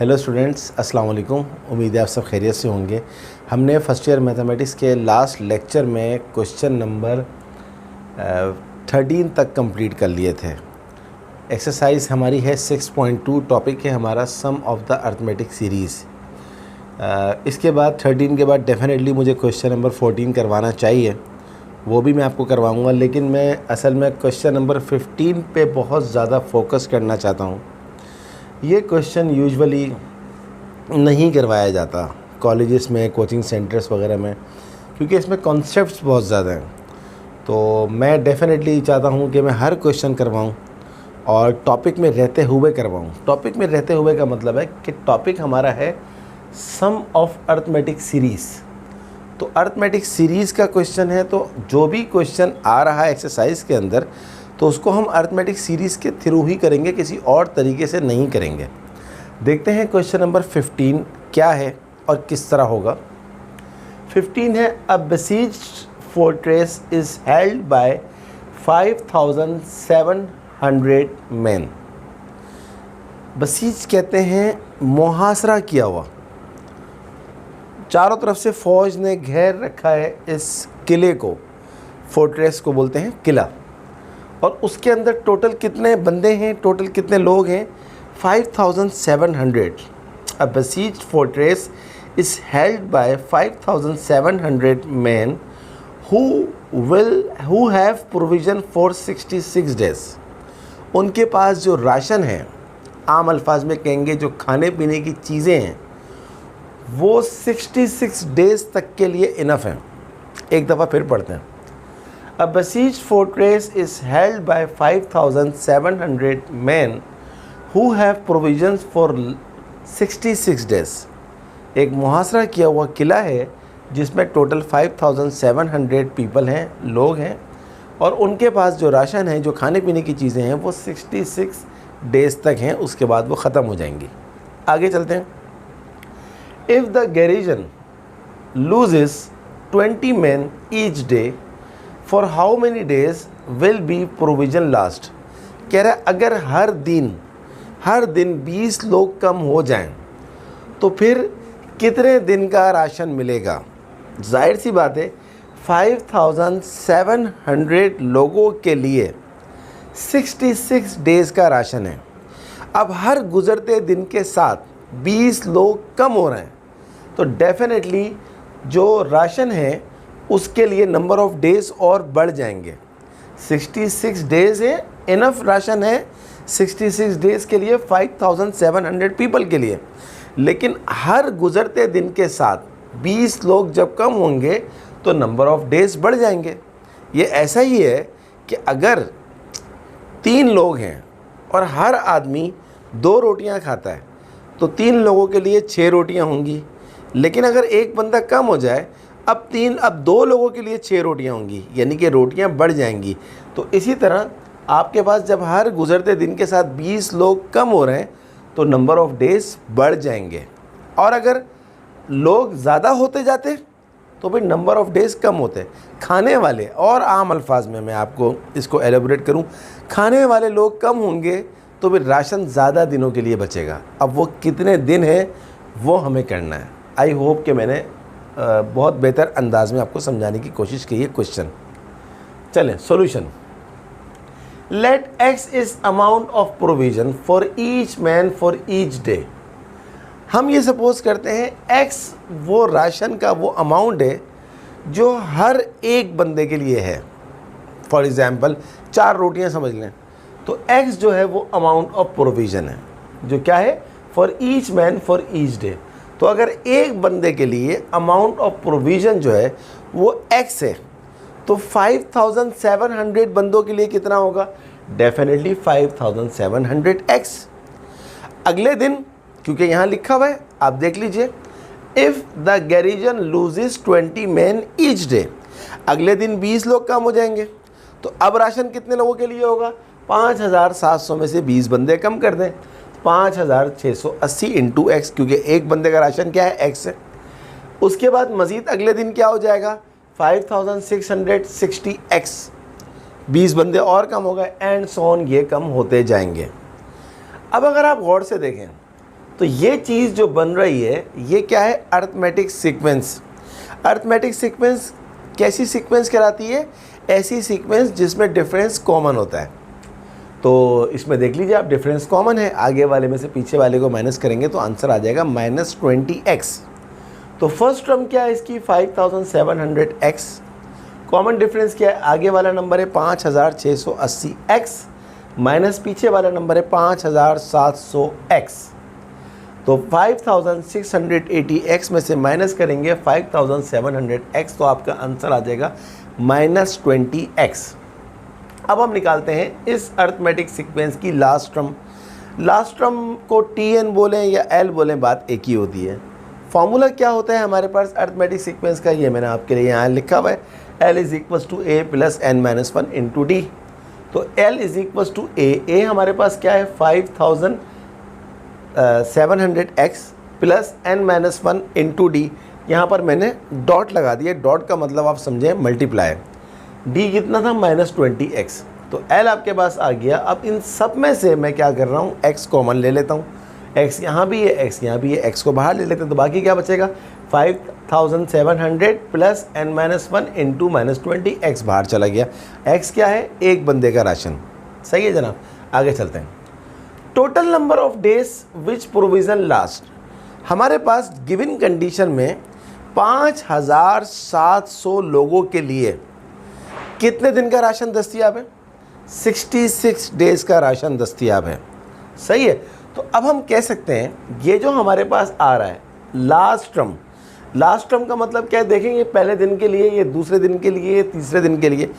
Hello students, अस्सलाम वालेकुम। उम्मीद है आप सब खैरियत से होंगे। हमने फर्स्ट ईयर मैथमेटिक्स के लास्ट लेक्चर में क्वेश्चन नंबर 13 तक कंप्लीट कर लिए थे। एक्सरसाइज हमारी है 6.2, टॉपिक है हमारा सम ऑफ द अर्थमेटिक सीरीज़। इसके बाद 13 के बाद डेफिनेटली मुझे क्वेश्चन नंबर 14 करवाना चाहिए, वो भी मैं आपको करवाऊँगा, लेकिन मैं असल में क्वेश्चन नंबर 15 पे बहुत ज़्यादा फोकस करना चाहता हूँ। ये क्वेश्चन यूजुअली नहीं करवाया जाता कॉलेजेस में, कोचिंग सेंटर्स वगैरह में, क्योंकि इसमें कॉन्सेप्ट्स बहुत ज़्यादा हैं। तो मैं डेफिनेटली चाहता हूँ कि मैं हर क्वेश्चन करवाऊँ और टॉपिक में रहते हुए करवाऊँ। टॉपिक में रहते हुए का मतलब है कि टॉपिक हमारा है सम ऑफ अर्थमेटिक सीरीज़। तो अर्थमेटिक सीरीज़ का क्वेश्चन है, तो जो भी क्वेश्चन आ रहा है एक्सरसाइज के अंदर, तो उसको हम अर्थमेटिक सीरीज़ के थ्रू ही करेंगे, किसी और तरीके से नहीं करेंगे। देखते हैं क्वेश्चन नंबर 15 क्या है और किस तरह होगा। 15 है, a besieged fortress is held by 5700 man. Besiege कहते हैं मुहासरा किया हुआ, चारों तरफ से फ़ौज ने घेर रखा है इस किले को, फोर्ट्रेस को बोलते हैं किला। और उसके अंदर टोटल कितने बंदे हैं, टोटल कितने लोग हैं? 5700। A besieged fortress is held by 5700 man who have provision for 66 days. उनके पास जो राशन है, आम अल्फाज में कहेंगे जो खाने पीने की चीज़ें हैं, वो 66 डेज़ तक के लिए इनफ हैं। एक दफ़ा फिर पढ़ते हैं। A besieged fortress is held by 5700 men who have provisions for 66 days. एक मुहासरा किया हुआ किला है जिसमें टोटल 5700 पीपल हैं, लोग हैं, और उनके पास जो राशन है, जो खाने पीने की चीज़ें हैं, वो 66 डेज़ तक हैं, उसके बाद वो ख़त्म हो जाएंगी। आगे चलते हैं। If the garrison loses 20 men each day, for how many days will be provision last. कह रहा है अगर हर दिन 20 लोग कम हो जाएं तो फिर कितने दिन का राशन मिलेगा? जाहिर सी बात है, 5700 लोगों के लिए 66 डेज़ का राशन है। अब हर गुज़रते दिन के साथ 20 लोग कम हो रहे हैं, तो डेफिनेटली जो राशन है उसके लिए नंबर ऑफ़ डेज़ और बढ़ जाएंगे। 66 डेज़ है, इनफ राशन है 66 डेज़ के लिए 5700 पीपल के लिए। लेकिन हर गुज़रते दिन के साथ 20 लोग जब कम होंगे तो नंबर ऑफ़ डेज़ बढ़ जाएंगे। ये ऐसा ही है कि अगर 3 लोग हैं और हर आदमी 2 रोटियां खाता है तो 3 लोगों के लिए 6 रोटियां होंगी। लेकिन अगर एक बंदा कम हो जाए, अब 2 लोगों के लिए 6 रोटियां होंगी, यानी कि रोटियां बढ़ जाएंगी। तो इसी तरह आपके पास जब हर गुज़रते दिन के साथ 20 लोग कम हो रहे हैं तो नंबर ऑफ़ डेज़ बढ़ जाएंगे, और अगर लोग ज़्यादा होते जाते तो फिर नंबर ऑफ़ डेज़ कम होते। खाने वाले, और आम अल्फाज में मैं आपको इसको एलेबोरेट करूं, खाने वाले लोग कम होंगे तो फिर राशन ज़्यादा दिनों के लिए बचेगा। अब वो कितने दिन है वो हमें करना है। आई होप कि मैंने बहुत बेहतर अंदाज में आपको समझाने की कोशिश की है क्वेश्चन। चलें solution. Let x is amount of provision for each man for each day. हम ये सपोज करते हैं एक्स वो राशन का वो अमाउंट है जो हर एक बंदे के लिए है। फॉर एग्जांपल 4 रोटियां समझ लें, तो एक्स जो है वो अमाउंट ऑफ प्रोविजन है, जो क्या है? For each man for each day. तो अगर एक बंदे के लिए अमाउंट ऑफ प्रोविज़न जो है वो x है, तो 5700 बंदों के लिए कितना होगा? Definitely 5700x। अगले दिन, क्योंकि यहाँ लिखा हुआ है, आप देख लीजिए, if the garrison loses 20 man each day, अगले दिन 20 लोग कम हो जाएंगे, तो अब राशन कितने लोगों के लिए होगा? 5700 में से 20 बंदे कम कर दें, 5680 इंटू एक्स, क्योंकि एक बंदे का राशन क्या है? एक्स है। उसके बाद मज़ीद अगले दिन क्या हो जाएगा? 5660 एक्स, 20 बंदे और कम हो गए, एंड सो ऑन, ये कम होते जाएंगे। अब अगर आप गौर से देखें तो ये चीज़ जो बन रही है ये क्या है, अरिथमेटिक सीक्वेंस। अरिथमेटिक सीक्वेंस कैसी सीक्वेंस कहलाती है, ऐसी सीक्वेंस जिसमें डिफरेंस कॉमन होता है। तो इसमें देख लीजिए आप, डिफरेंस कॉमन है, आगे वाले में से पीछे वाले को माइनस करेंगे तो आंसर आ जाएगा -20x। तो फर्स्ट टर्म क्या है इसकी, 5700x। कॉमन डिफरेंस क्या है, आगे वाला नंबर है 5680x माइनस पीछे वाला नंबर है 5700x। तो 5680x में से माइनस करेंगे 5700x तो आपका आंसर आ जाएगा -20x। अब हम निकालते हैं इस अरिथमेटिक सीक्वेंस की लास्ट टर्म। लास्ट टर्म को tn बोलें या l बोलें, बात एक ही होती है। फॉर्मूला क्या होता है हमारे पास अरिथमेटिक सीक्वेंस का, ये मैंने आपके लिए यहाँ लिखा हुआ है, l = a + n - 1 × d। तो l = a हमारे पास क्या है 5700x + n - 1 × d। यहाँ पर मैंने डॉट लगा दिया, डॉट का मतलब आप समझें मल्टीप्लाई। d कितना था -20x, तो l आपके पास आ गया। अब इन सब में से मैं क्या कर रहा हूँ, x कॉमन ले लेता हूँ, x यहाँ भी है, x यहाँ भी है, x को बाहर ले लेते हैं तो बाकी क्या बचेगा 5700 + n - 1 × -20x बाहर चला गया। x क्या है, एक बंदे का राशन। सही है जनाब, आगे चलते हैं। Total number of days which provision last. हमारे पास गिवन कंडीशन में 5700 लोगों के लिए कितने दिन का राशन दस्तयाब है, 66 डेज़ का राशन दस्तयाब है। सही है, तो अब हम कह सकते हैं ये जो हमारे पास आ रहा है लास्ट टर्म, लास्ट टर्म का मतलब क्या है, देखेंगे पहले दिन के लिए, ये दूसरे दिन के लिए, तीसरे दिन के लिए,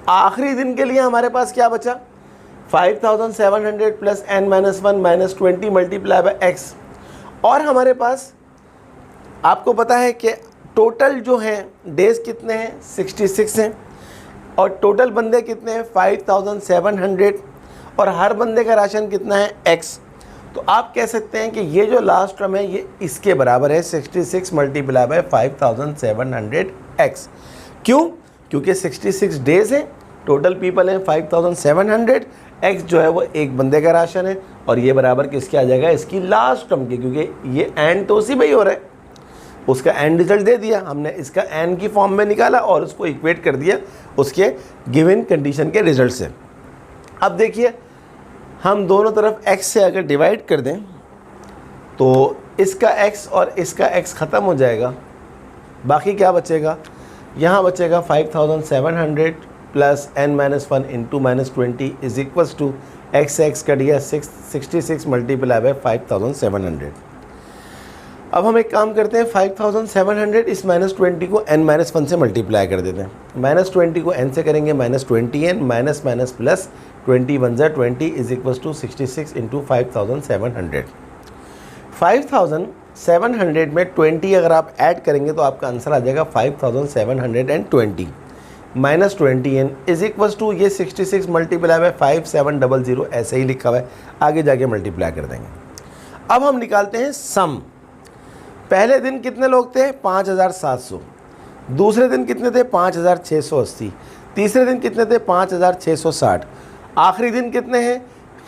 आखिरी दिन के लिए हमारे पास क्या बचा 5700 + n - 1 - 20 × x। और हमारे पास आपको पता है कि टोटल जो हैं डेज़ कितने हैं 66 हैं, और टोटल बंदे कितने हैं 5700, और हर बंदे का राशन कितना है x। तो आप कह सकते हैं कि ये जो लास्ट टर्म है ये इसके बराबर है 66 × 5700x। क्यों, क्योंकि 66 डेज़ हैं, टोटल पीपल हैं 5700, x जो है वो एक बंदे का राशन है, और ये बराबर किसके आ जाएगा, इसकी लास्ट टर्म के, क्योंकि ये एंड तो उसी में ही हो रहा है। उसका एंड रिजल्ट दे दिया हमने, इसका एन की फॉर्म में निकाला और उसको इक्वेट कर दिया उसके गिवन कंडीशन के रिजल्ट से। अब देखिए हम दोनों तरफ x से अगर डिवाइड कर दें तो इसका x और इसका x ख़त्म हो जाएगा, बाकी क्या बचेगा, यहाँ बचेगा 5700 + n - 1 × -20 = x कट गया 66 × 5700। अब हम एक काम करते हैं, 5700 इस -20 को n - 1 से मल्टीप्लाई कर देते हैं। -20 को n से करेंगे -20n, माइनस माइनस प्लस 20 × 1 = 20 = 66 × 5700। 5700 में 20 अगर आप ऐड करेंगे तो आपका आंसर आ जाएगा 5720 माइनस 20n = ये 66 × 5700 ऐसे ही लिखा हुआ है, आगे जाके मल्टीप्लाई कर देंगे। अब हम निकालते हैं सम। पहले दिन कितने लोग थे 5700, दूसरे दिन कितने थे 5680, तीसरे दिन कितने थे 5660, आखिरी दिन कितने हैं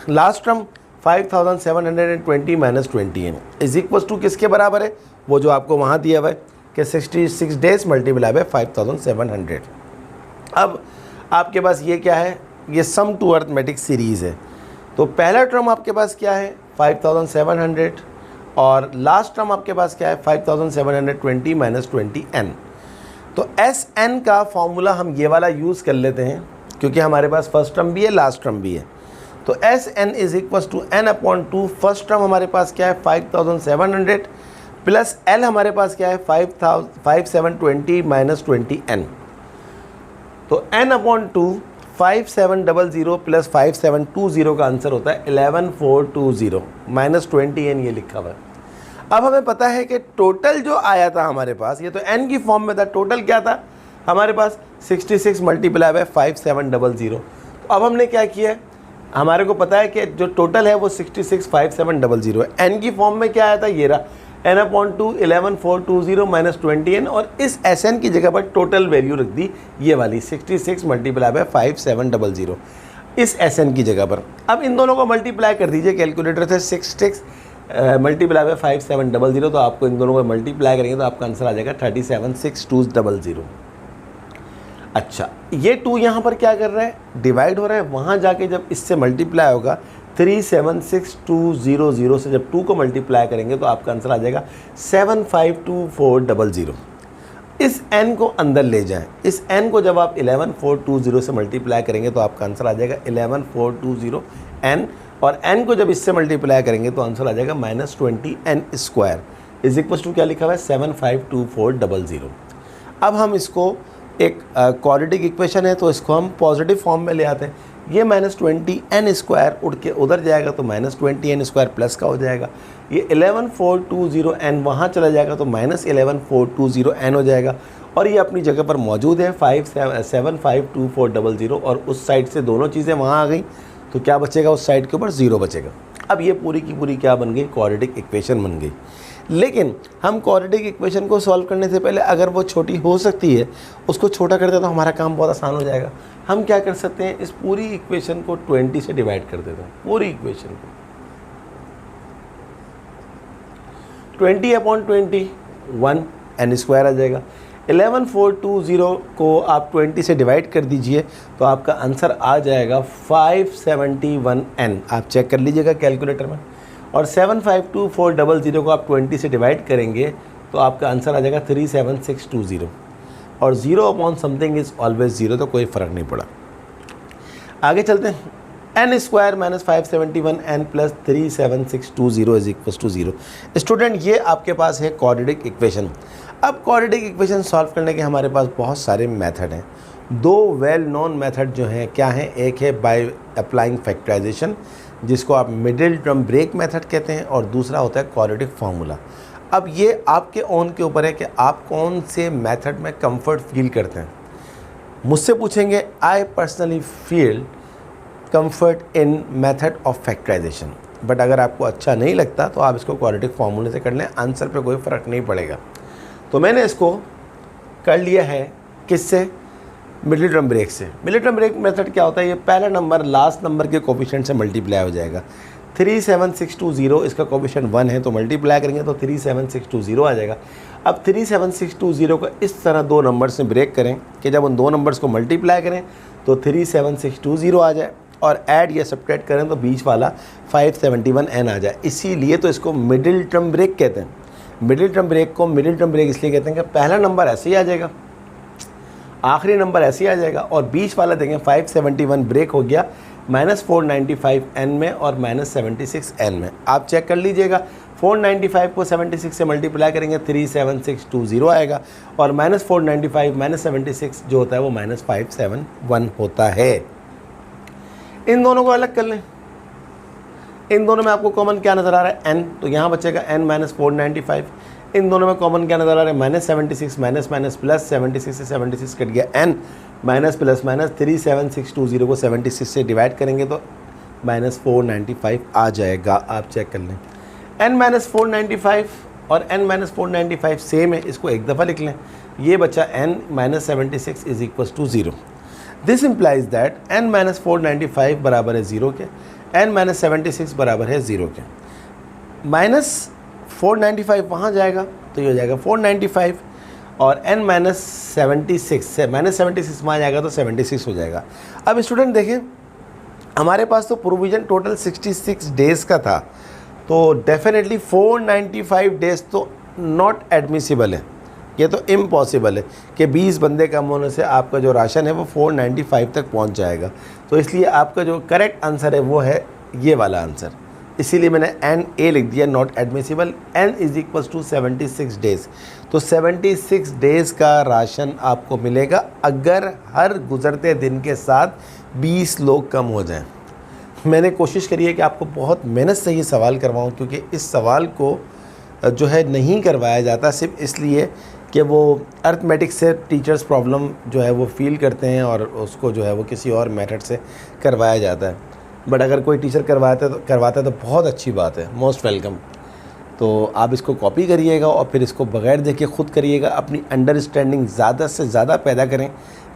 लास्ट टर्म 5720 माइनस 20n = किसके बराबर है, वो जो आपको वहाँ दिया हुआ है कि 66 डेज मल्टीप्लाई बाय 5700। अब आपके पास ये क्या है, ये सम टू अरिथमेटिक सीरीज़ है। तो पहला टर्म आपके पास क्या है 5700 और लास्ट टर्म आपके पास क्या है 5720 माइनस 20n। तो Sn का फॉर्मूला हम ये वाला यूज़ कर लेते हैं क्योंकि हमारे पास फर्स्ट टर्म भी है लास्ट टर्म भी है। तो Sn = n/2, फर्स्ट टर्म हमारे पास क्या है 5700 प्लस L हमारे पास क्या है 5720 माइनस 20n। तो n/2 5700 प्लस 5720 का आंसर होता है 11420 माइनस 20n, ये लिखा हुआ है। अब हमें पता है कि टोटल जो आया था हमारे पास, ये तो n की फॉर्म में था, टोटल क्या था हमारे पास 66 × 5700। तो अब हमने क्या किया है, हमारे को पता है कि जो टोटल है वो 66 5700 है। n की फॉर्म में क्या आया था, ये रहा n/2 11420 माइनस 20n, और इस Sn की जगह पर टोटल वैल्यू रख दी ये वाली 66 × 5700 इस Sn की जगह पर। अब इन दोनों को मल्टीप्लाई कर दीजिए कैलकुलेटर से, 66 मल्टीप्लाई बाय 5700, तो आपको इन दोनों को मल्टीप्लाई करेंगे तो आपका आंसर आ जाएगा 376200। अच्छा, ये 2 यहाँ पर क्या कर रहा है, डिवाइड हो रहा है, वहाँ जाके जब इससे मल्टीप्लाई होगा 376200 से जब 2 को मल्टीप्लाई करेंगे तो आपका आंसर आ जाएगा 752400। इस n को अंदर ले जाएं, इस n को जब आप 11420 से मल्टीप्लाई करेंगे तो आपका आंसर आ जाएगा 11420n, और n को जब इससे मल्टीप्लाई करेंगे तो आंसर आ जाएगा -20n² इज इक्वल टू क्या लिखा हुआ है 752400। अब हम इसको एक क्वाड्रेटिक इक्वेशन है तो इसको हम पॉजिटिव फॉर्म में ले आते हैं। ये -20n² उड़ के उधर जाएगा तो -20n² प्लस का हो जाएगा। ये 11420n वहाँ चला जाएगा तो -11420n हो जाएगा, और ये अपनी जगह पर मौजूद है 752400, और उस साइड से दोनों चीज़ें वहाँ आ गई तो क्या बचेगा, उस साइड के ऊपर 0 बचेगा। अब ये पूरी की पूरी क्या बन गई, क्वाड्रेटिक इक्वेशन बन गई। लेकिन हम क्वाड्रेटिक इक्वेशन को सॉल्व करने से पहले अगर वो छोटी हो सकती है उसको छोटा कर दें तो हमारा काम बहुत आसान हो जाएगा। हम क्या कर सकते हैं, इस पूरी इक्वेशन को 20 से डिवाइड कर देते हैं, पूरी इक्वेशन को 20/20 1n² आ जाएगा। 11420 को आप 20 से डिवाइड कर दीजिए तो आपका आंसर आ जाएगा 571n। आप चेक कर लीजिएगा कैलकुलेटर में। और 752400 को आप 20 से डिवाइड करेंगे तो आपका आंसर आ जाएगा 37620, और 0 अपॉन समथिंग इज़ ऑलवेज 0, तो कोई फ़र्क नहीं पड़ा। आगे चलते हैं। n² - 571n plus 37620 is equal to 0। Student, ये आपके पास है क्वाड्रेटिक इक्वेशन। अब क्वाड्रेटिक इक्वेशन सॉल्व करने के हमारे पास बहुत सारे मेथड हैं। 2 वेल नोन मेथड जो हैं क्या हैं, एक है बाय अप्लाइंग फैक्टराइजेशन जिसको आप मिडिल टर्म ब्रेक मेथड कहते हैं, और दूसरा होता है क्वाड्रेटिक फार्मूला। अब ये आपके ओन के ऊपर है कि आप कौन से मेथड में कंफर्ट फील करते हैं। मुझसे पूछेंगे, I personally feel comfort in method of factorization, but अगर आपको अच्छा नहीं लगता तो आप इसको क्वाड्रेटिक फार्मूले से कर लें, आंसर पे कोई फ़र्क नहीं पड़ेगा। तो मैंने इसको कर लिया है किससे, मिडिल टर्म ब्रेक से। मिडिल टर्म ब्रेक मेथड क्या होता है, ये पहला नंबर लास्ट नंबर के कोफिशिएंट से मल्टीप्लाई हो जाएगा। 37620 इसका कोफिशिएंट 1 है तो मल्टीप्लाई करेंगे तो 37620 आ जाएगा। अब 37620 को इस तरह 2 नंबर्स में ब्रेक करें कि जब उन 2 नंबर्स को मल्टीप्लाई करें तो 37620 आ जाए, और ऐड या सब्ट्रैक्ट करें तो बीच वाला 571n आ जाए। इसीलिए तो इसको मिडिल टर्म ब्रेक कहते हैं। मिडिल टर्म ब्रेक को मिडिल टर्म ब्रेक इसलिए कहते हैं कि पहला नंबर ऐसे ही आ जाएगा, आखिरी नंबर ऐसे ही आ जाएगा, और बीच वाला देखें 571 ब्रेक हो गया -495n में और -76n में। आप चेक कर लीजिएगा, 495 को 76 से मल्टीप्लाई करेंगे 37620 आएगा, और -495 -76 जो होता है वो -571 होता है। इन दोनों को अलग कर लें। इन दोनों में आपको कॉमन क्या नज़र आ रहा है, n, तो यहाँ बचेगा n - 495। इन दोनों में कॉमन क्या नज़र आ रहा है, -76 माइनस प्लस 76 से 76 कट गया n, माइनस प्लस माइनस 37620 को 76 से डिवाइड करेंगे तो -495 आ जाएगा। आप चेक कर लें, n - 495 और n - 495 सेम है, इसको एक दफ़ा लिख लें। ये बचा n - 76 is equal to 0। This implies that n - 495 बराबर है 0 के, n - 76 बराबर है 0 के। -495 वहाँ जाएगा तो ये हो जाएगा 495, और n - 76 से -76 वहाँ जाएगा तो 76 हो जाएगा। अब स्टूडेंट देखें, हमारे पास तो प्रोविज़न टोटल 66 डेज़ का था, तो डेफिनेटली 495 डेज़ तो नॉट एडमिसिबल है, ये तो इम्पॉसिबल है कि 20 बंदे कम होने से आपका जो राशन है वो 495 तक पहुंच जाएगा। तो इसलिए आपका जो करेक्ट आंसर है वो है ये वाला आंसर, इसीलिए मैंने एन ए लिख दिया, not admissible. n is equal to 76 days, तो 76 डेज़ का राशन आपको मिलेगा अगर हर गुज़रते दिन के साथ 20 लोग कम हो जाएं। मैंने कोशिश करी है कि आपको बहुत मेहनत से ये सवाल करवाऊँ, क्योंकि इस सवाल को जो है नहीं करवाया जाता सिर्फ इसलिए कि वो अर्थमेटिक्स से टीचर्स प्रॉब्लम जो है वो फील करते हैं और उसको जो है वो किसी और मेथड से करवाया जाता है। बट अगर कोई टीचर करवाता है तो बहुत अच्छी बात है, मोस्ट वेलकम। तो आप इसको कॉपी करिएगा और फिर इसको बगैर देखे खुद करिएगा, अपनी अंडरस्टैंडिंग ज़्यादा से ज़्यादा पैदा करें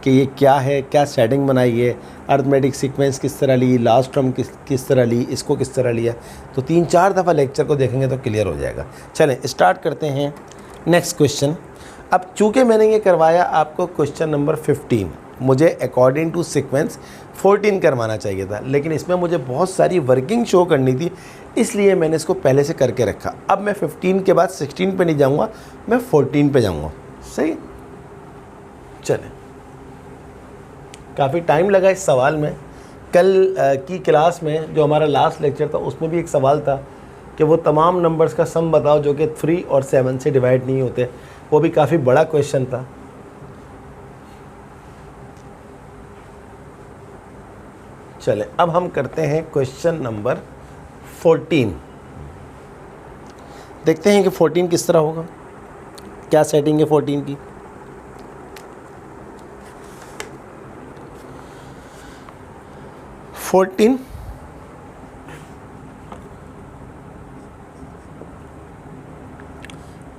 कि ये क्या है, क्या सेटिंग बनाई है, अरिथमेटिक सीक्वेंस किस तरह ली, लास्ट टर्म किस तरह ली, इसको किस तरह लिया। तो 3-4 दफ़ा लेक्चर को देखेंगे तो क्लियर हो जाएगा। चलें स्टार्ट करते हैं नेक्स्ट क्वेश्चन। अब चूँकि मैंने ये करवाया आपको क्वेश्चन नंबर 15, मुझे अकॉर्डिंग टू सीक्वेंस 14 करवाना चाहिए था, लेकिन इसमें मुझे बहुत सारी वर्किंग शो करनी थी, इसलिए मैंने इसको पहले से करके रखा। अब मैं 15 के बाद 16 पे नहीं जाऊंगा, मैं 14 पे जाऊंगा। सही। चलें, काफ़ी टाइम लगा इस सवाल में। कल की क्लास में जो हमारा लास्ट लेक्चर था उसमें भी एक सवाल था कि वो तमाम नंबर्स का सम बताओ जो कि 3 और 7 से डिवाइड नहीं होते। वो भी काफ़ी बड़ा क्वेश्चन था। चलें, अब हम करते हैं क्वेश्चन नंबर 14। देखते हैं कि 14 किस तरह होगा, क्या सेटिंग है 14 की।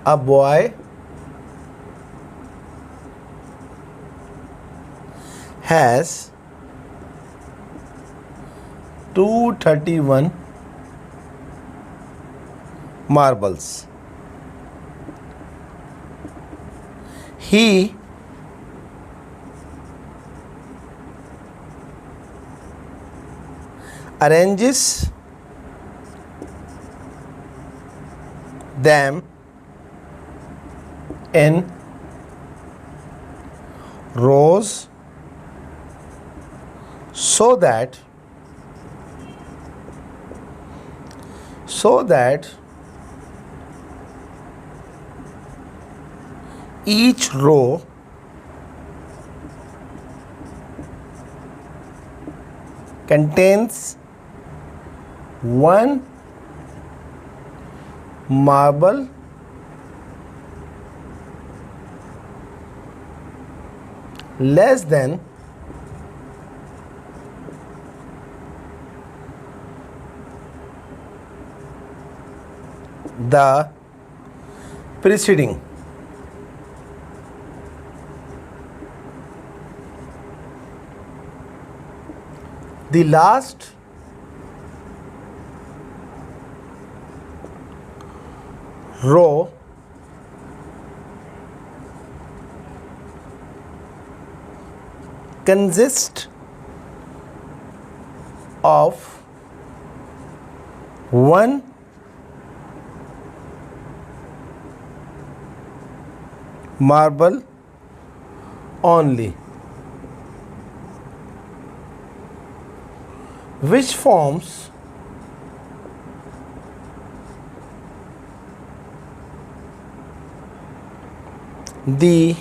A boy has 231 marbles. He arranges them in rows so that each row contains one marble less than the preceding. The last row consists of one marble only, which forms the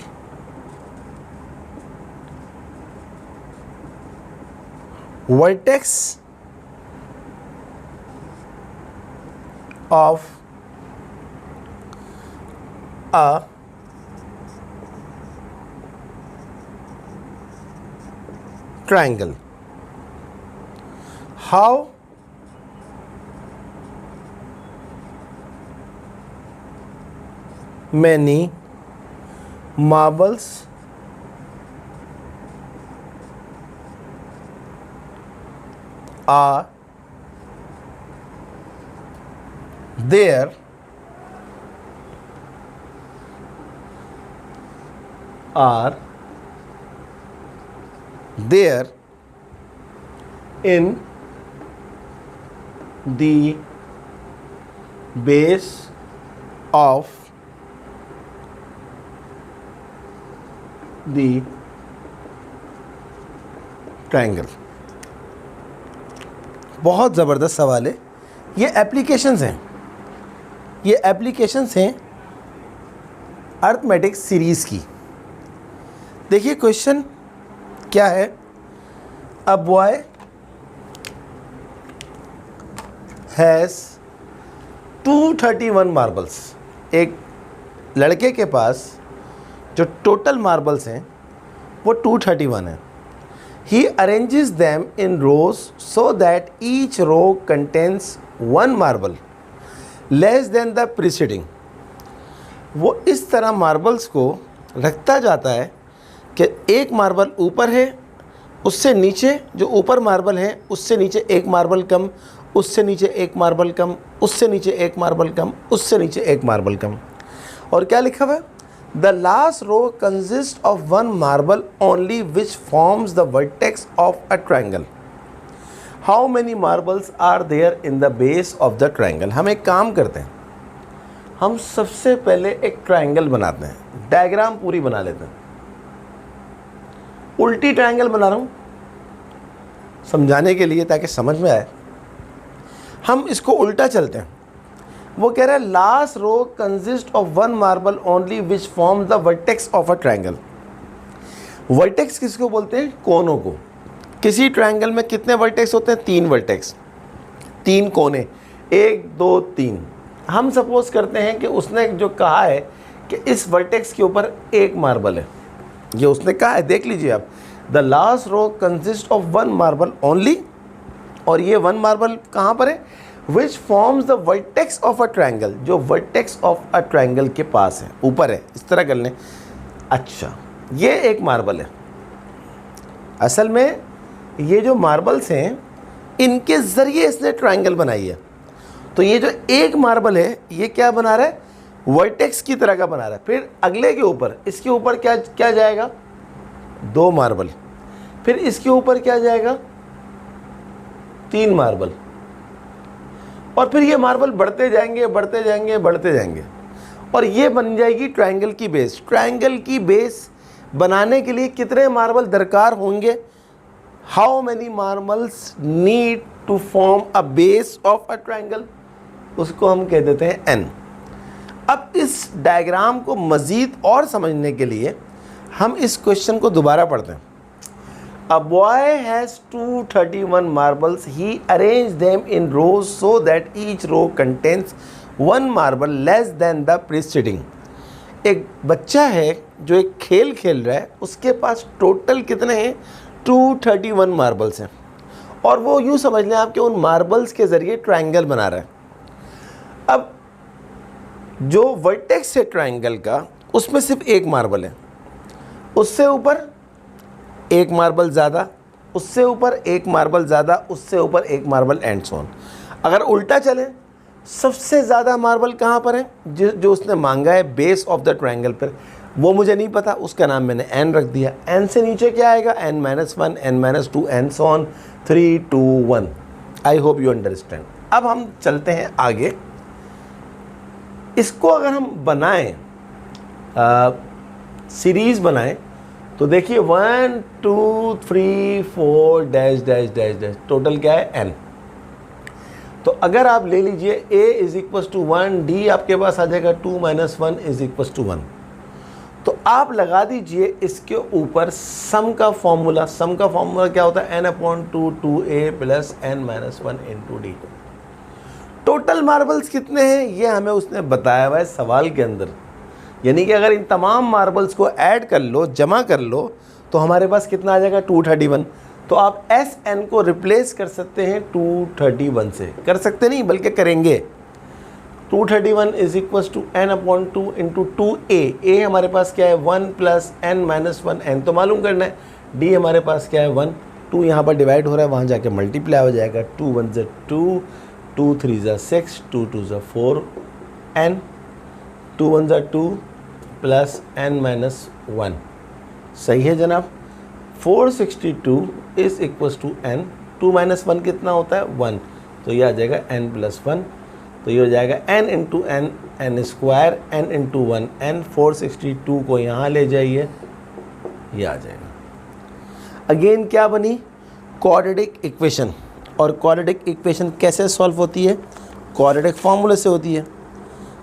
vertex of a triangle. How many marbles are there in the base of the triangle. बहुत ज़बरदस्त सवाल है। ये applications हैं arithmetic series की। देखिए question क्या है। A boy has 231 marbles. एक लड़के के पास जो टोटल मार्बल्स हैं वो 231 है। He arranges them in rows so that each row contains one marble less than the preceding, वो इस तरह मार्बल्स को रखता जाता है कि एक मार्बल ऊपर है, उससे नीचे जो ऊपर मार्बल है उससे नीचे एक मार्बल कम, उससे नीचे एक मार्बल कम, उससे नीचे एक मार्बल कम, उससे नीचे एक मार्बल कम। और क्या लिखा हुआ है? The last row consist of one marble only which forms the vertex of a triangle. How many marbles are there in the base of the triangle. हम एक काम करते हैं, हम सबसे पहले एक ट्रायंगल बनाते हैं, डायग्राम पूरी बना लेते हैं। उल्टी ट्रायंगल बना रहा हूँ समझाने के लिए ताकि समझ में आए। हम इसको उल्टा चलते हैं। वो कह रहा है last row consist of one marble only which form the vertex of a triangle. Vertex किसको बोलते हैं? कोनों को। किसी ट्रायंगल में कितने वर्टेक्स होते हैं? 3 वर्टेक्स, 3 कोने, 1 2 3। हम सपोज करते हैं कि उसने जो कहा है कि इस वर्टेक्स के ऊपर एक मार्बल है, ये उसने कहा है, देख लीजिए आप। The last row consist of one marble only, और ये वन मार्बल कहाँ पर है? Which forms the vertex of a triangle, जो वर्टेक्स ऑफ अ ट्रायंगल के पास है, ऊपर है। इस तरह कर लें। अच्छा, ये एक मार्बल है। असल में ये जो मार्बल्स हैं इनके ज़रिए इसने ट्रायंगल बनाई है। तो ये जो एक मार्बल है ये क्या बना रहा है? वर्टेक्स की तरह का बना रहा है। फिर अगले के ऊपर, इसके ऊपर क्या क्या जाएगा? 2 मार्बल। फिर इसके ऊपर क्या जाएगा? 3 मार्बल। और फिर ये मार्बल बढ़ते जाएंगे, बढ़ते जाएंगे, बढ़ते जाएंगे, और ये बन जाएगी ट्रायंगल की बेस। ट्रायंगल की बेस बनाने के लिए कितने मार्बल दरकार होंगे? How many marbles need to form a base of a triangle, उसको हम कह देते हैं n। अब इस डायग्राम को मज़ीद और समझने के लिए हम इस क्वेश्चन को दोबारा पढ़ते हैं। A boy has 231 marbles. He arranged them in rows so that each row contains one marble less than the preceding. एक बच्चा है जो एक खेल खेल रहा है, उसके पास टोटल कितने हैं? 231 मार्बल्स हैं, और वो यूँ समझ लें आप कि उन मार्बल्स के ज़रिए ट्रायंगल बना रहा है। अब जो वर्टेक्स है ट्रायंगल का, उसमें सिर्फ एक मार्बल है, उससे ऊपर एक मार्बल ज़्यादा, उससे ऊपर एक मार्बल ज़्यादा, उससे ऊपर एक मार्बल, एंड सो ऑन। अगर उल्टा चले, सबसे ज़्यादा मार्बल कहाँ पर है? जो उसने मांगा है बेस ऑफ द ट्रायंगल पर, वो मुझे नहीं पता, उसका नाम मैंने n रख दिया। n से नीचे क्या आएगा? n-1, n-2, and so on, 3 2 1। I hope you understand. अब हम चलते हैं आगे। इसको अगर हम बनाएं, सीरीज़ बनाएं, तो देखिए 1 2 3 4 dash dash dash dash, total क्या है? n। तो अगर आप ले लीजिए a is equal to 1, d आपके पास आ जाएगा 2 - 1 इज इक्वल टू 1। तो आप लगा दीजिए इसके ऊपर सम का फॉर्मूला। सम का फॉर्मूला क्या होता है? n/2 2a plus n-1 into D. Total marbles कितने हैं ये हमें उसने बताया हुआ है सवाल के अंदर। यानी कि अगर इन तमाम मार्बल्स को ऐड कर लो, जमा कर लो, तो हमारे पास कितना आ जाएगा? 231। तो आप Sn को रिप्लेस कर सकते हैं 231 से। कर सकते नहीं बल्कि करेंगे। 231 is equal to n/2 into 2a। a हमारे पास क्या है? 1 प्लस n-1, n तो मालूम करना है। d हमारे पास क्या है? 1। 2 यहाँ पर डिवाइड हो रहा है, वहाँ जाके मल्टीप्लाई हो जाएगा। 2 1 ज़ा 2, 2 3 ज़ा 6, 2 2 ज़ा 4, n 2 1 ज़ा 2 प्लस n-1। सही है जनाब। 462 इज इक्वल टू n। 2 - 1 कितना होता है? 1। तो ये आ जाएगा n+1। तो ये हो जाएगा n into n, n square, n into 1 n। 462 को यहाँ ले जाइए, ये आ जाएगा। अगेन क्या बनी? Quadratic equation. और क्वाड्रेटिक इक्वेशन कैसे सॉल्व होती है? क्वाड्रेटिक फार्मूले से होती है।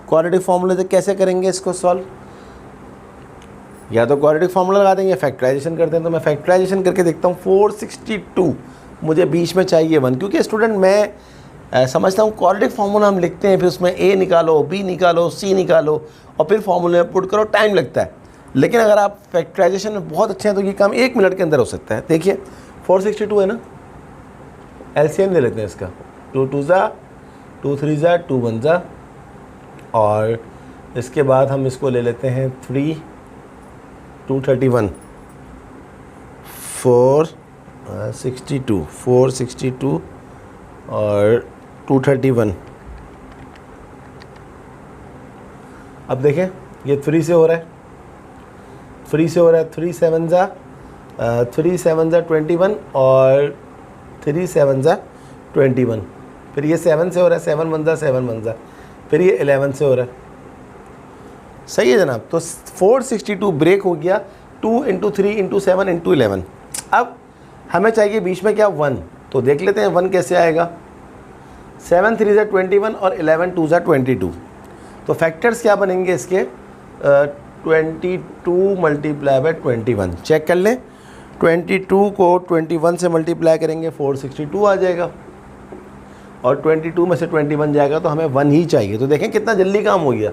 क्वाड्रेटिक फार्मूले से कैसे करेंगे इसको सॉल्व? या तो क्वाड्रेटिक फार्मूला लगा देंगे, फैक्टराइजेशन करते हैं। तो मैं फैक्टराइजेशन करके देखता हूँ। 462 मुझे बीच में चाहिए 1, क्योंकि स्टूडेंट मैं समझता हूँ क्वाड्रेटिक फार्मूला हम लिखते हैं, फिर उसमें a निकालो, b निकालो, c निकालो, और फिर फार्मूले में पुट करो, टाइम लगता है। लेकिन अगर आप फैक्टराइजेशन में बहुत अच्छे हैं तो ये काम 1 मिनट के अंदर हो सकता है। देखिए 462 है ना, एलसीएम ले लेते हैं इसका। 2 2 ज़ा 2 3 ज़ा 2 1 ज़ा और इसके बाद हम इसको ले लेते हैं 231 462 और 231। अब देखें ये 3 से हो रहा है, 3 से हो रहा है, 3 7 जा 21 और 3 7 जा 21। फिर ये 7 से हो रहा है, 7 1 जा, फिर ये 11 से हो रहा है। सही है जनाब। तो 462 ब्रेक हो गया, 2 × 3 × 7 × 11। अब हमें चाहिए बीच में क्या 1, तो देख लेते हैं 1 कैसे आएगा। 7 3 × 21 और 11 2 × 22। तो फैक्टर्स क्या बनेंगे इसके 22 मल्टीप्लाई बाय 21। चेक कर लें, 22 को 21 से मल्टीप्लाई करेंगे 462 आ जाएगा और 22 में से 21 जाएगा तो हमें 1 ही चाहिए। तो देखें कितना जल्दी काम हो गया,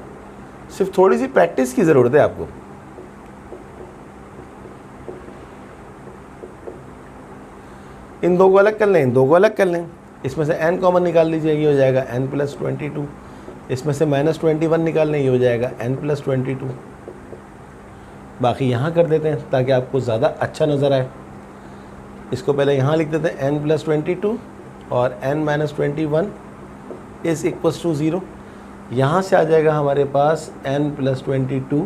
सिर्फ थोड़ी सी प्रैक्टिस की ज़रूरत है आपको। इन दो को अलग कर लें, इन दो को अलग कर लें, इसमें से n कॉमन निकाल लीजिए, ये हो जाएगा n + 22। इसमें से -21 निकाल लें, ये हो जाएगा n + 22। बाकी यहाँ कर देते हैं ताकि आपको ज़्यादा अच्छा नज़र आए। इसको पहले यहाँ लिख देते हैं n + 22 और n - 21 = 0। यहाँ से आ जाएगा हमारे पास n + 22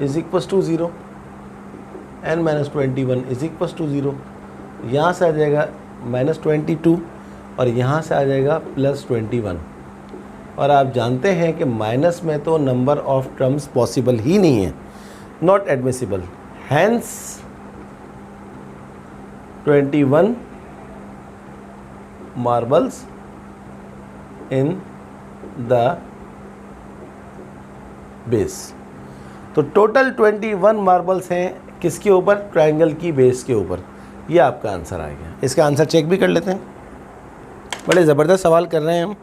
= 0, n - 21 = 0। यहाँ से आ जाएगा -22 और यहाँ से आ जाएगा +21। और आप जानते हैं कि माइनस में तो नंबर ऑफ टर्म्स पॉसिबल ही नहीं है, not admissible. Hence 21 marbles in the base. तो टोटल 21 मार्बल्स हैं किसके ऊपर, ट्रायंगल की बेस के ऊपर। ये आपका आंसर आ गया। इसका आंसर चेक भी कर लेते हैं। बड़े ज़बरदस्त सवाल कर रहे हैं हम।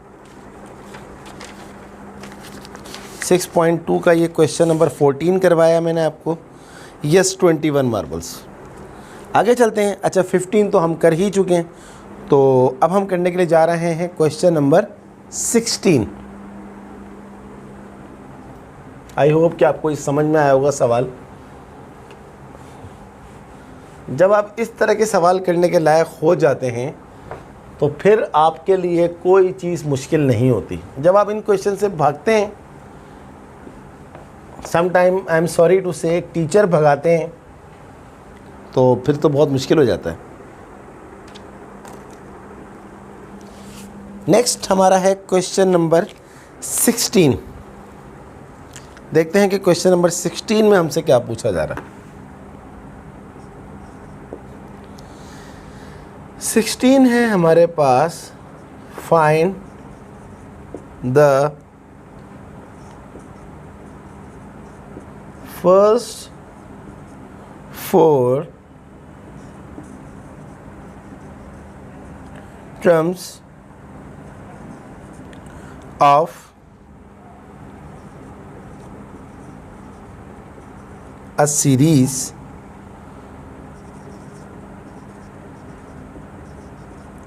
6.2 का ये क्वेश्चन नंबर 14 करवाया मैंने आपको। Yes 21 marbles. आगे चलते हैं। अच्छा 15 तो हम कर ही चुके हैं, तो अब हम करने के लिए जा रहे हैं क्वेश्चन नंबर 16। आई होप कि आपको इस समझ में आया होगा सवाल। जब आप इस तरह के सवाल करने के लायक हो जाते हैं तो फिर आपके लिए कोई चीज़ मुश्किल नहीं होती। जब आप इन क्वेश्चन से भागते हैं, some time I am sorry to say एक टीचर भगाते हैं, तो फिर तो बहुत मुश्किल हो जाता है। नेक्स्ट हमारा है क्वेश्चन नंबर 16। देखते हैं कि क्वेश्चन नंबर 16 में हमसे क्या पूछा जा रहा है। 16 है हमारे पास, find the first 4 terms of a series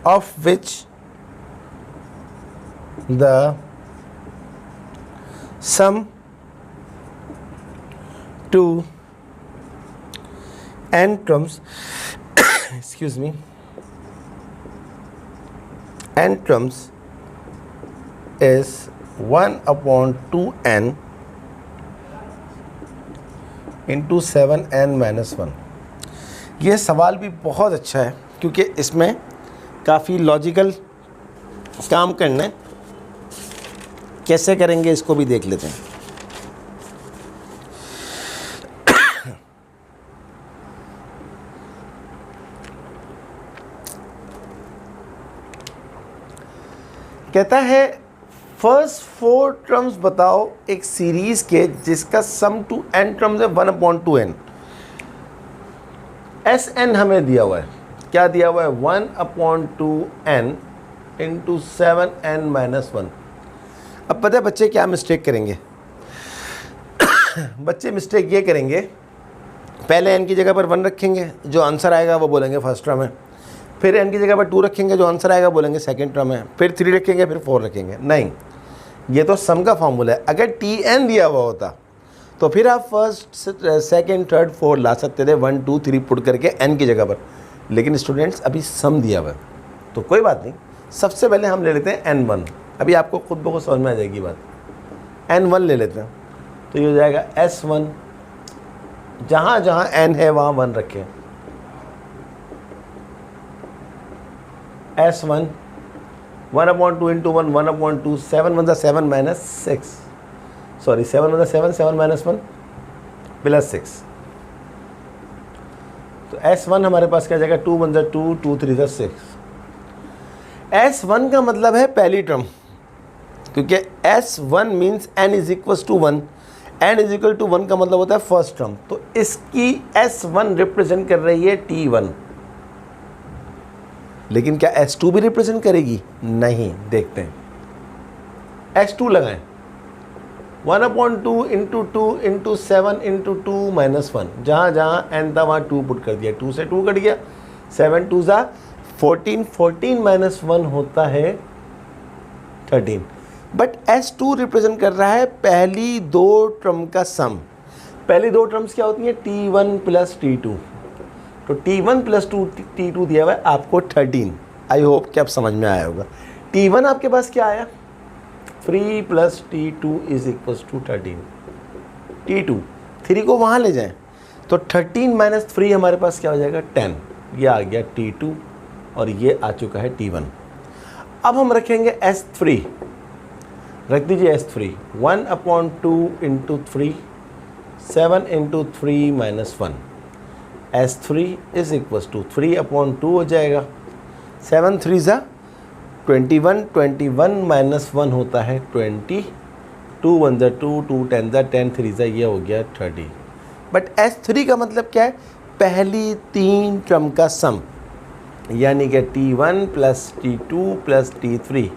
of which the sum to n terms excuse me n terms is 1/2n into 7n-1। ये सवाल भी बहुत अच्छा है क्योंकि इसमें काफ़ी लॉजिकल काम करना है। कैसे करेंगे इसको भी देख लेते हैं। कहता है फर्स्ट 4 टर्म्स बताओ एक सीरीज के जिसका सम टू n टर्म्स है 1/2n। Sn हमें दिया हुआ है, क्या दिया हुआ है 1/2n इंटू 7n-1। अब पता है बच्चे क्या मिस्टेक करेंगे बच्चे मिस्टेक ये करेंगे, पहले n की जगह पर 1 रखेंगे, जो आंसर आएगा वो बोलेंगे फर्स्ट टर्म है। फिर n की जगह पर 2 रखेंगे, जो आंसर आएगा बोलेंगे सेकंड टर्म है। फिर 3 रखेंगे, फिर 4 रखेंगे। नहीं, ये तो सम का फॉर्मूला है। अगर Tn दिया हुआ होता तो फिर आप फर्स्ट सेकंड थर्ड फोर्थ ला सकते थे 1 2 3 पुट करके n की जगह पर, लेकिन स्टूडेंट्स अभी सम दिया हुआ है तो कोई बात नहीं। सबसे पहले हम ले लेते हैं n1। अभी आपको खुद ब खुद समझ में आ जाएगी बात। n1 ले लेते हैं तो ये हो जाएगा s1, जहाँ जहाँ n है वहाँ 1 रखें, s1 1/2 into 1 1/2, 7 1 7 minus 6, sorry 7 1 7 7 minus 1 plus 6। तो s1 हमारे पास क्या जाएगा 2 1 2 2 3 6। s1 का मतलब है पहली टर्म, क्योंकि s1 means n is equal to 1, n is equal to 1 का मतलब होता है फर्स्ट टर्म। तो इसकी s1 रिप्रेजेंट कर रही है t1, लेकिन क्या s2 भी रिप्रेजेंट करेगी? नहीं, देखते हैं। s2 लगाएं 1/2 इंटू 2 इंटू 7 इंटू 2 माइनस 1, जहाँ जहाँ n था वहाँ 2 पुट कर दिया, 2 से 2 कट गया, 7 2 ज़ा 14, 14 माइनस 1 होता है 13। बट s2 रिप्रेजेंट कर रहा है पहली दो टर्म का सम। पहली दो टर्म्स क्या होती हैं? t1 plus t2। तो t1 प्लस t2 दिया हुआ है आपको 13। आई होप कि आप समझ में आया होगा। t1 आपके पास क्या आया? 3 plus t2 is equal to 13। t2 3 को वहाँ ले जाएं तो 13 माइनस 3 हमारे पास क्या हो जाएगा? 10। ये आ गया t2 और ये आ चुका है t1। अब हम रखेंगे s3, रख दीजिए s3 1/2 into 3 7 into 3 minus 1, s3 is equal to 3/2 हो जाएगा। 7 3 ज़ा 21, 21 माइनस 1 होता है 20, 2 1 ज़ा 2 2 10 ज़ा 10 3 ज़ा ये हो गया 30। बट s3 का मतलब क्या है? पहली तीन टर्म का सम, यानी कि t1 plus t2 plus t3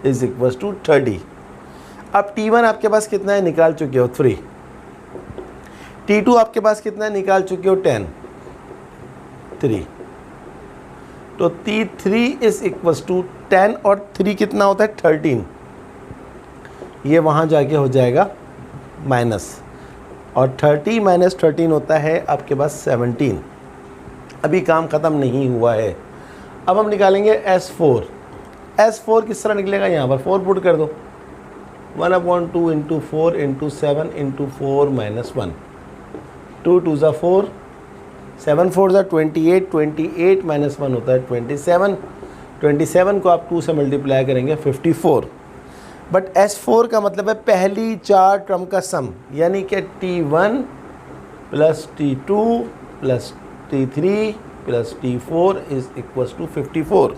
is equal to 30। अब t1 आपके पास कितना है? निकाल चुके हो 3। t2 आपके पास कितना है? निकाल चुके हो 10 3। तो t3 इज इक्वल टू 10 और 3 कितना होता है? 13। ये वहाँ जाके हो जाएगा माइनस, और 30 माइनस 13 होता है आपके पास 17। अभी काम ख़त्म नहीं हुआ है। अब हम निकालेंगे s4। s4 किस तरह निकलेगा? यहाँ पर 4 पुट कर दो, 1/2 इंटू 4 इंटू 7 इंटू 4 माइनस 1, 2 2 ज़ा 4, 7 4 ज़ा 28, 28 माइनस 1 होता है 27, 27 को आप 2 से मल्टीप्लाई करेंगे 54। बट s4 का मतलब है पहली चार टर्म का सम, यानी कि t1 plus t2 plus t3 plus t4 is equal to 54।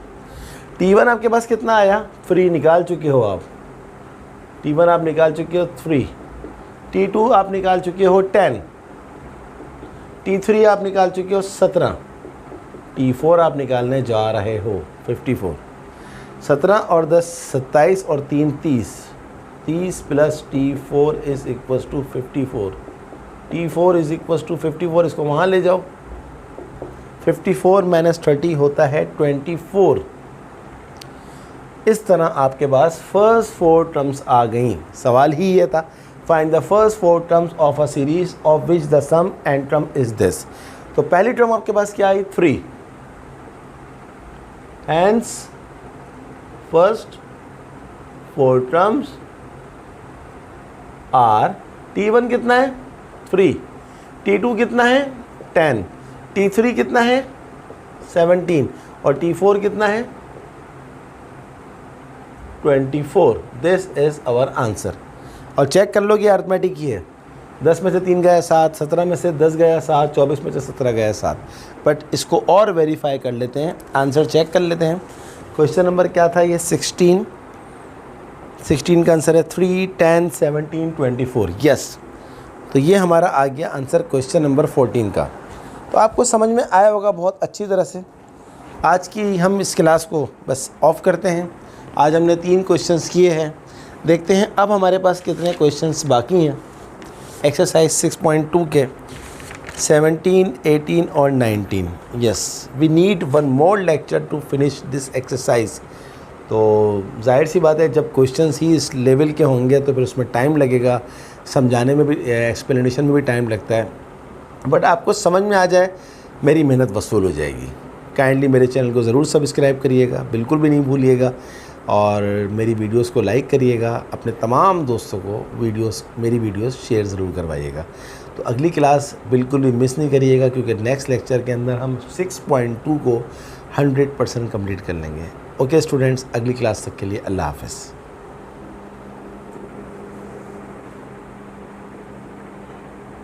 t1 आपके पास कितना आया? 3 निकाल चुके हो आप। t1 आप निकाल चुके हो 3, t2 आप निकाल चुके हो 10, t3 आप निकाल चुके हो 17, t4 आप निकालने जा रहे हो 54। 17 और 10 27 और 3 30, 30 plus t4 is equal to 54। t4 is equal to 54, इसको वहाँ ले जाओ। 54 माइनस 30 होता है 24। इस तरह आपके पास फर्स्ट 4 टर्म्स आ गई। सवाल ही ये था, find the first 4 terms of a series of which the sum and term is this. तो पहली टर्म आपके पास क्या आई? 3। Hence first 4 terms are, t1 कितना है? 3, t2 कितना है? 10, t3 कितना है? 17 और t4 कितना है? 24। This is our answer. और चेक कर लो कि अर्थमेटिक ही है। 10 में से 3 गया 7, 17 में से 10 गया 7, 24 में से 17 गया 7। बट इसको और वेरीफाई कर लेते हैं, आंसर चेक कर लेते हैं। क्वेश्चन नंबर क्या था? ये 16 का आंसर है 3, 10, 17, 24। यस, तो ये हमारा आ गया आंसर क्वेश्चन नंबर 14 का। तो आपको समझ में आया होगा बहुत अच्छी तरह से। आज की हम इस क्लास को बस ऑफ करते हैं। आज हमने 3 क्वेश्चंस किए हैं। देखते हैं अब हमारे पास कितने क्वेश्चंस बाकी हैं। एक्सरसाइज 6.2 के 17, 18 और 19। Yes, we need one more lecture to finish this exercise. तो जाहिर सी बात है, जब क्वेश्चंस ही इस लेवल के होंगे तो फिर उसमें टाइम लगेगा, समझाने में भी, एक्सप्लेनेशन में भी टाइम लगता है। बट आपको समझ में आ जाए, मेरी मेहनत वसूल हो जाएगी। काइंडली मेरे चैनल को ज़रूर सब्सक्राइब करिएगा, बिल्कुल भी नहीं भूलिएगा, और मेरी वीडियोस को लाइक करिएगा, अपने तमाम दोस्तों को मेरी वीडियोस शेयर ज़रूर करवाइएगा। तो अगली क्लास बिल्कुल भी मिस नहीं करिएगा, क्योंकि नेक्स्ट लेक्चर के अंदर हम 6.2 को 100% कंप्लीट कर लेंगे। ओके स्टूडेंट्स, अगली क्लास तक के लिए अल्लाह हाफ़िज़।